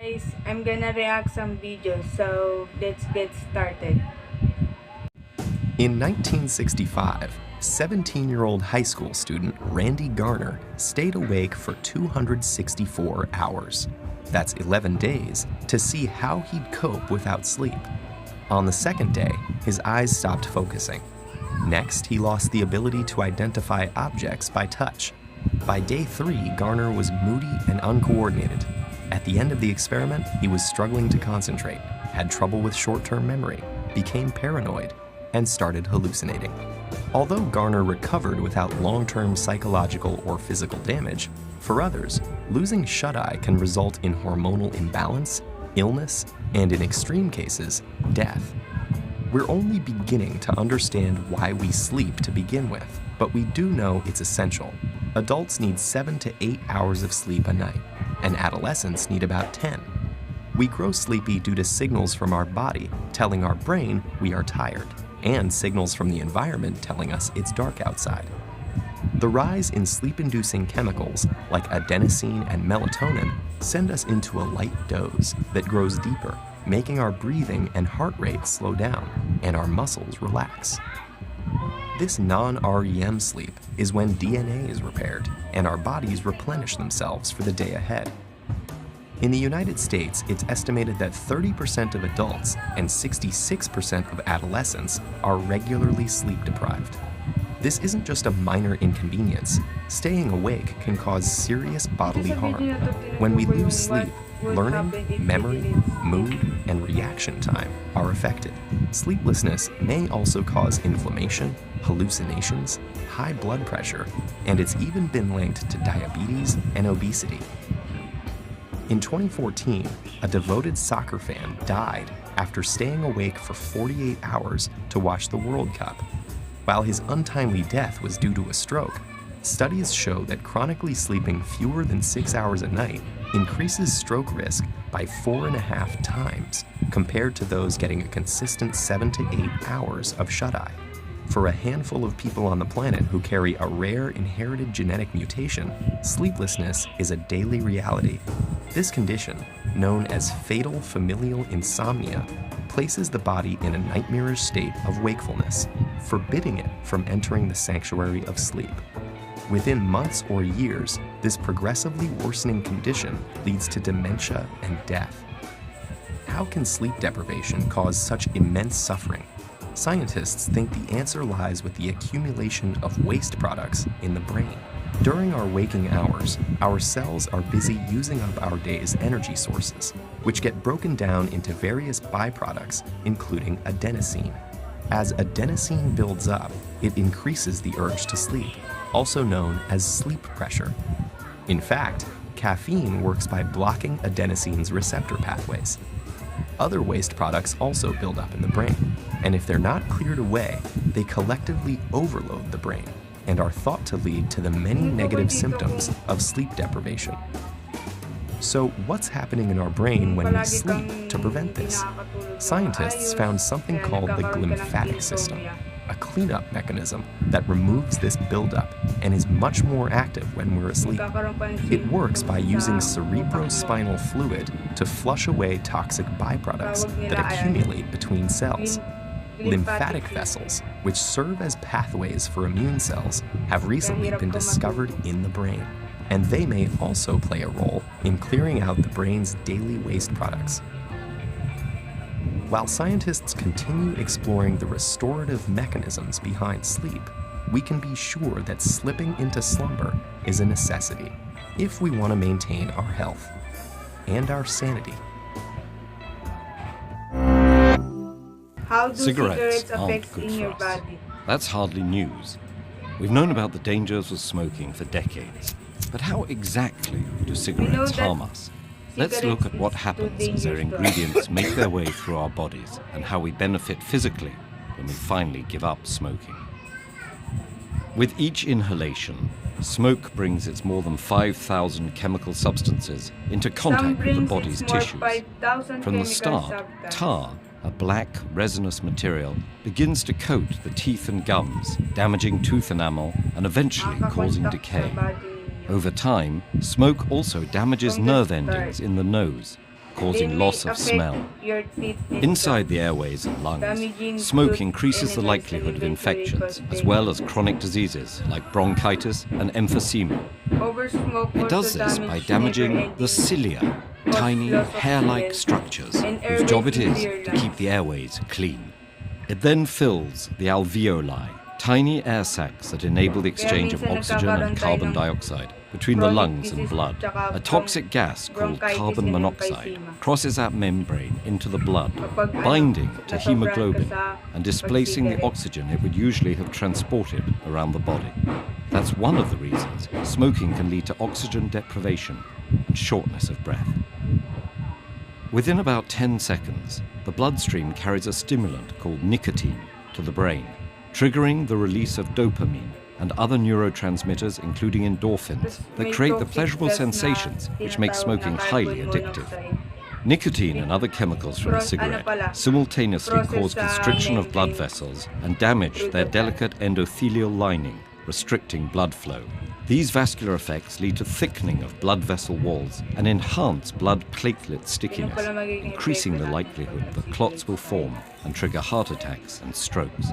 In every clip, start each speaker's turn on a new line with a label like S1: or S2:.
S1: Guys, I'm gonna react some videos, so let's get started.
S2: In 1965, 17-year-old high school student Randy Garner stayed awake for 264 hours. That's 11 days to see how he'd cope without sleep. On the second day, his eyes stopped focusing. Next, he lost the ability to identify objects by touch. By day 3, Garner was moody and uncoordinated. At the end of the experiment, he was struggling to concentrate, had trouble with short-term memory, became paranoid, and started hallucinating. Although Garner recovered without long-term psychological or physical damage, for others, losing shut-eye can result in hormonal imbalance, illness, and in extreme cases, death. We're only beginning to understand why we sleep to begin with, but we do know it's essential. Adults need 7 to 8 hours of sleep a night, and adolescents need about 10. We grow sleepy due to signals from our body telling our brain we are tired, and signals from the environment telling us it's dark outside. The rise in sleep-inducing chemicals like adenosine and melatonin send us into a light doze that grows deeper, making our breathing and heart rate slow down and our muscles relax. This non-REM sleep is when DNA is repaired and our bodies replenish themselves for the day ahead. In the United States, it's estimated that 30% of adults and 66% of adolescents are regularly sleep deprived. This isn't just a minor inconvenience. Staying awake can cause serious bodily harm. When we lose sleep, learning, memory, mood, and reaction time are affected. Sleeplessness may also cause inflammation, hallucinations, high blood pressure, and it's even been linked to diabetes and obesity. In 2014, a devoted soccer fan died after staying awake for 48 hours to watch the World Cup. While his untimely death was due to a stroke, studies show that chronically sleeping fewer than 6 hours a night increases stroke risk by 4.5 times compared to those getting a consistent 7 to 8 hours of shut-eye. For a handful of people on the planet who carry a rare inherited genetic mutation, sleeplessness is a daily reality. This condition, known as fatal familial insomnia, places the body in a nightmarish state of wakefulness, forbidding it from entering the sanctuary of sleep. Within months or years, this progressively worsening condition leads to dementia and death. How can sleep deprivation cause such immense suffering? Scientists think the answer lies with the accumulation of waste products in the brain. During our waking hours, our cells are busy using up our day's energy sources, which get broken down into various byproducts, including adenosine. As adenosine builds up, it increases the urge to sleep, also known as sleep pressure. In fact, caffeine works by blocking adenosine's receptor pathways. Other waste products also build up in the brain, and if they're not cleared away, they collectively overload the brain and are thought to lead to the many negative symptoms of sleep deprivation. So what's happening in our brain when we sleep to prevent this? Scientists found something called the glymphatic system, a cleanup mechanism that removes this buildup and is much more active when we're asleep. It works by using cerebrospinal fluid to flush away toxic byproducts that accumulate between cells. Lymphatic vessels, which serve as pathways for immune cells, have recently been discovered in the brain, and they may also play a role in clearing out the brain's daily waste products. While scientists continue exploring the restorative mechanisms behind sleep, we can be sure that slipping into slumber is a necessity if we want to maintain our health and our sanity.
S1: How do
S3: Cigarettes
S1: cigarettes
S3: aren't
S1: affect
S3: good
S1: in
S3: for
S1: your
S3: us.
S1: body?
S3: That's hardly news. We've known about the dangers of smoking for decades. But how exactly do cigarettes
S1: that
S3: harm us? Let's look at what happens as their ingredients make their way through our bodies and how we benefit physically when we finally give up smoking. With each inhalation, smoke brings its more than 5,000 chemical substances into contact with the body's tissues. From the start, tar, a black resinous material, begins to coat the teeth and gums, damaging tooth enamel and eventually causing decay. Over time, smoke also damages nerve endings in the nose, causing loss of smell. Inside the airways and lungs, smoke increases the likelihood of infections, as well as chronic diseases like bronchitis and emphysema. It does this by damaging the cilia, tiny hair-like structures whose job it is to keep the airways clean. It then fills the alveoli, tiny air sacs that enable the exchange of oxygen and carbon dioxide between the lungs and blood. A toxic gas called carbon monoxide crosses that membrane into the blood, binding to hemoglobin and displacing the oxygen it would usually have transported around the body. That's one of the reasons smoking can lead to oxygen deprivation and shortness of breath. Within about 10 seconds, the bloodstream carries a stimulant called nicotine to the brain, triggering the release of dopamine and other neurotransmitters, including endorphins, that create the pleasurable sensations which make smoking highly addictive. Nicotine and other chemicals from a cigarette simultaneously cause constriction of blood vessels and damage their delicate endothelial lining, restricting blood flow. These vascular effects lead to thickening of blood vessel walls and enhance blood platelet stickiness, increasing the likelihood that clots will form and trigger heart attacks and strokes.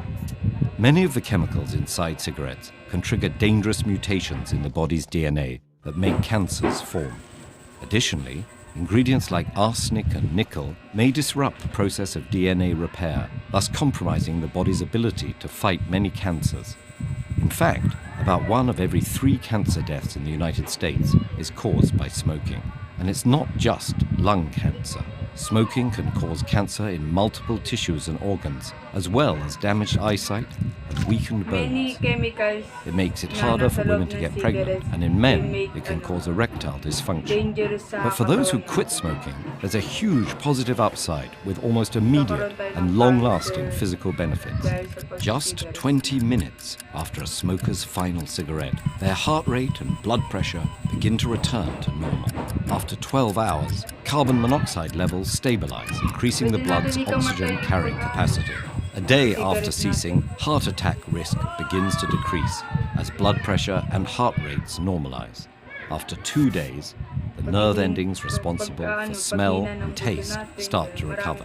S3: Many of the chemicals inside cigarettes can trigger dangerous mutations in the body's DNA that make cancers form. Additionally, ingredients like arsenic and nickel may disrupt the process of DNA repair, thus compromising the body's ability to fight many cancers. In fact, about 1 of every 3 cancer deaths in the United States is caused by smoking. And it's not just lung cancer. Smoking can cause cancer in multiple tissues and organs, as well as damaged eyesight and weakened bones. It makes it harder for women to get pregnant, and in men, it can cause erectile dysfunction. But for those who quit smoking, there's a huge positive upside with almost immediate and long-lasting physical benefits. Just 20 minutes after a smoker's final cigarette, their heart rate and blood pressure begin to return to normal. After 12 hours, carbon monoxide levels stabilize, increasing the blood's oxygen carrying capacity. A day after ceasing, heart attack risk begins to decrease as blood pressure and heart rates normalize. After 2 days, the nerve endings responsible for smell and taste start to recover.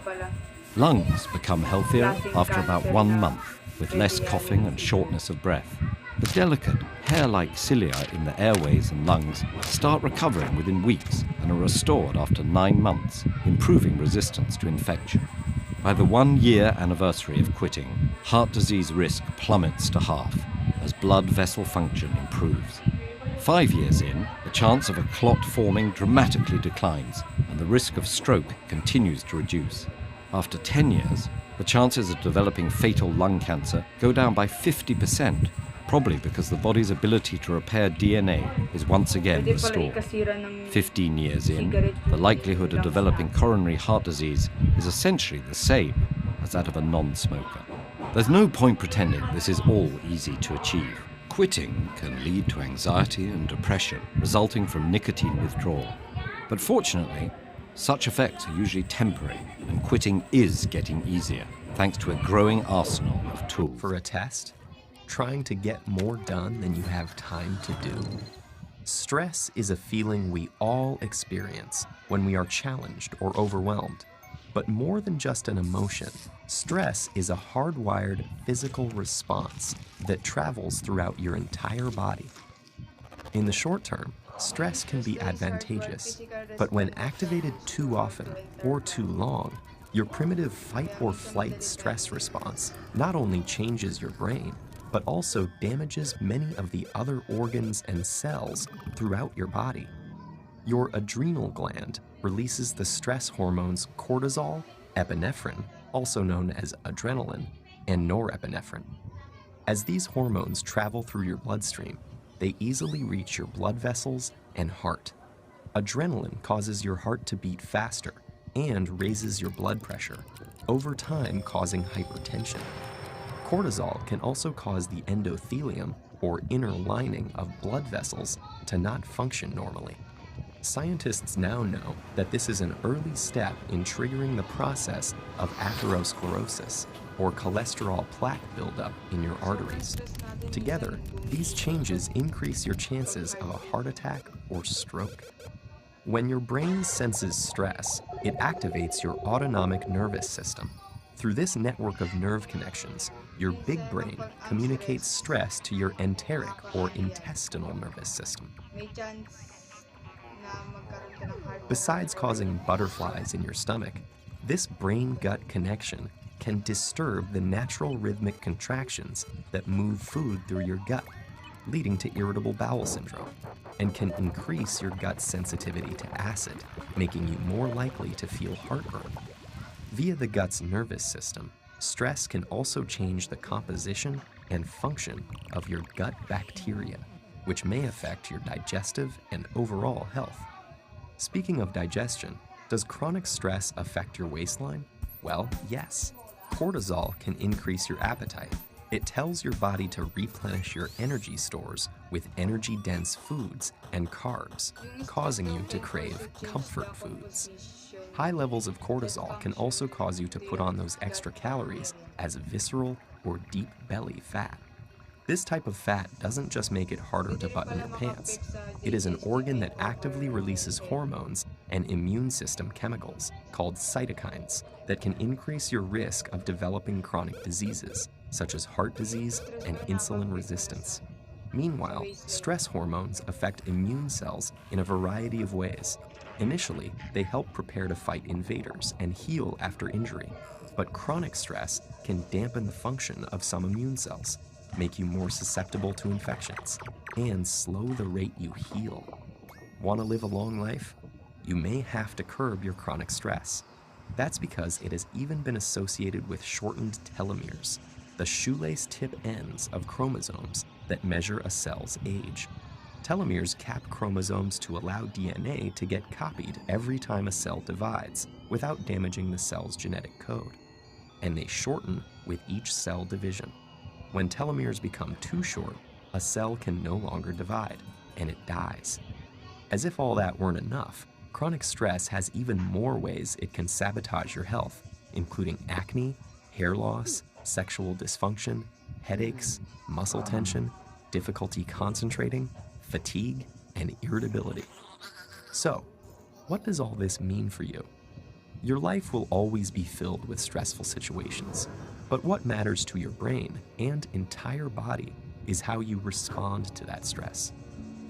S3: Lungs become healthier after about 1 month, with less coughing and shortness of breath. The delicate, hair-like cilia in the airways and lungs start recovering within weeks and are restored after 9 months, improving resistance to infection. By the 1-year anniversary of quitting, heart disease risk plummets to half as blood vessel function improves. 5 years in, the chance of a clot forming dramatically declines and the risk of stroke continues to reduce. After 10 years, the chances of developing fatal lung cancer go down by 50%, probably because the body's ability to repair DNA is once again restored. 15 years in, the likelihood of developing coronary heart disease is essentially the same as that of a non-smoker. There's no point pretending this is all easy to achieve. Quitting can lead to anxiety and depression resulting from nicotine withdrawal. But fortunately, such effects are usually temporary, and quitting is getting easier, thanks to a growing arsenal of tools.
S2: For a test, trying to get more done than you have time to do. Stress is a feeling we all experience when we are challenged or overwhelmed. But more than just an emotion, stress is a hardwired physical response that travels throughout your entire body. In the short term, stress can be advantageous, but when activated too often or too long, your primitive fight or flight stress response not only changes your brain, but also damages many of the other organs and cells throughout your body. Your adrenal gland releases the stress hormones cortisol, epinephrine, also known as adrenaline, and norepinephrine. As these hormones travel through your bloodstream, they easily reach your blood vessels and heart. Adrenaline causes your heart to beat faster and raises your blood pressure, over time causing hypertension. Cortisol can also cause the endothelium, or inner lining of blood vessels, to not function normally. Scientists now know that this is an early step in triggering the process of atherosclerosis, or cholesterol plaque buildup in your arteries. Together, these changes increase your chances of a heart attack or stroke. When your brain senses stress, It activates your autonomic nervous system. Through this network of nerve connections, your big brain communicates stress to your enteric or intestinal nervous system.
S1: May chance na magkaroon ka ng heart
S2: Besides
S1: attack.
S2: causing butterflies in your stomach, this brain-gut connection can disturb the natural rhythmic contractions that move food through your gut, leading to irritable bowel syndrome, and can increase your gut's sensitivity to acid, making you more likely to feel heartburn. Via the gut's nervous system, stress can also change the composition and function of your gut bacteria, which may affect your digestive and overall health. Speaking of digestion, does chronic stress affect your waistline? Well, yes. Cortisol can increase your appetite. It tells your body to replenish your energy stores with energy-dense foods and carbs, causing you to crave comfort foods. High levels of cortisol can also cause you to put on those extra calories as visceral or deep belly fat. This type of fat doesn't just make it harder to button your pants. It is an organ that actively releases hormones and immune system chemicals called cytokines that can increase your risk of developing chronic diseases such as heart disease and insulin resistance. Meanwhile, stress hormones affect immune cells in a variety of ways. Initially, they help prepare to fight invaders and heal after injury. But chronic stress can dampen the function of some immune cells, make you more susceptible to infections, and slow the rate you heal. Want to live a long life? You may have to curb your chronic stress. That's because it has even been associated with shortened telomeres, the shoelace tip ends of chromosomes that measure a cell's age. Telomeres cap chromosomes to allow DNA to get copied every time a cell divides without damaging the cell's genetic code. And they shorten with each cell division. When telomeres become too short, a cell can no longer divide, and it dies. As if all that weren't enough, chronic stress has even more ways it can sabotage your health, including acne, hair loss, sexual dysfunction, headaches, muscle tension, difficulty concentrating, fatigue, and irritability. So, what does all this mean for you? Your life will always be filled with stressful situations, but what matters to your brain and entire body is how you respond to that stress.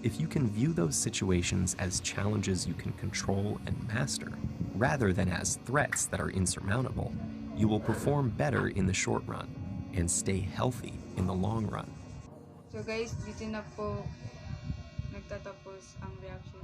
S2: If you can view those situations as challenges you can control and master, rather than as threats that are insurmountable, you will perform better in the short run and stay healthy in the long run.
S1: So guys, dito na po nagtatapos ang reaction